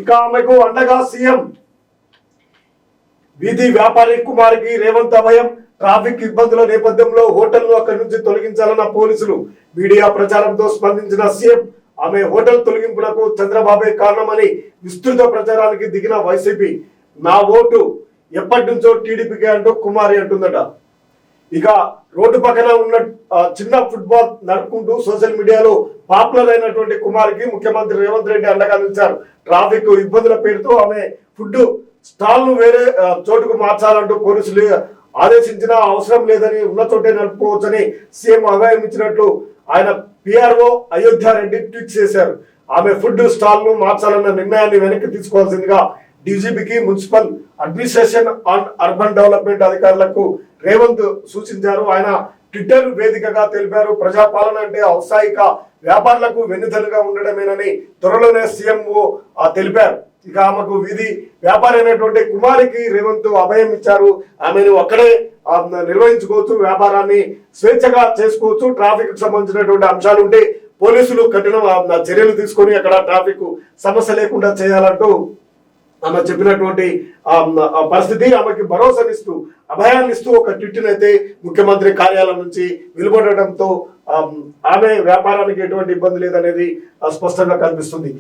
ఇక ఆమెకు అండగా సీఎం. వీధి వ్యాపారి కుమారికి రేవంత్ అభయం. ట్రాఫిక్ ఇబ్బందుల నేపథ్యంలో హోటల్ను అక్కడి నుంచి తొలగించాలన్న పోలీసులు. మీడియా ప్రచారంతో స్పందించిన సీఎం ఆమె హోటల్ తొలగింపునకు చంద్రబాబే కారణమని విస్తృత ప్రచారానికి దిగిన వైసీపీ. నా ఓటు ఎప్పటి నుంచో టీడీపీకి అంటూ కుమారి అంటుందట. ఇక రోడ్డు పక్కన ఉన్న చిన్న ఫుట్బాల్ నడుపుకుంటూ సోషల్ మీడియాలో పాపులర్ అయినటువంటి కుమారికి ముఖ్యమంత్రి రేవంత్ రెడ్డి అండగా నిలిచారు. ట్రాఫిక్ ఇబ్బందుల పేరుతో ఆమె ఫుడ్ స్టాల్ ను వేరే చోటుకు మార్చాలంటూ పోలీసులు ఆదేశించిన అవసరం లేదని ఉన్న చోటే నడుపుకోవచ్చని సీఎం అభయం ఇచ్చినట్లు ఆయన పిఆర్ఓ అయోధ్యారెడ్డి ట్వీట్ చేశారు. ఆమె ఫుడ్ స్టాల్ ను మార్చాలన్న నిర్ణయాన్ని వెనక్కి తీసుకోవాల్సిందిగా డీజీపీకి municipal administration and urban development అధికారులకు రేవంత్ సూచించారు. ఆయన ట్విట్టర్ వేదికగా తెలిపారు. ప్రజాపాలన అంటే ఔత్సాహిక వ్యాపారులకు వెన్నుదన్నుగా ఉండడమేనని త్వరలోనే సీఎంఓ తెలిపారు. ఇక ఆమెకు వీధి వ్యాపారి అయినటువంటి కుమారికి రేవంత్ అభయం ఇచ్చారు. ఆమెను అక్కడే నిర్వహించుకోవచ్చు, వ్యాపారాన్ని స్వేచ్ఛగా చేసుకోవచ్చు. ట్రాఫిక్ కు సంబంధించినటువంటి అంశాలు ఉంటే పోలీసులు కఠిన చర్యలు తీసుకొని అక్కడ ట్రాఫిక్ సమస్య లేకుండా చేయాలంటూ ఆమె చెప్పినటువంటి పరిస్థితి. ఆమెకి భరోసానిస్తూ అభయాన్ని ఇస్తూ ఒక ట్వీట్ అయితే ముఖ్యమంత్రి కార్యాలయం నుంచి వెలువడడంతో ఆమె వ్యాపారానికి ఎటువంటి ఇబ్బంది లేదనేది స్పష్టంగా కనిపిస్తుంది.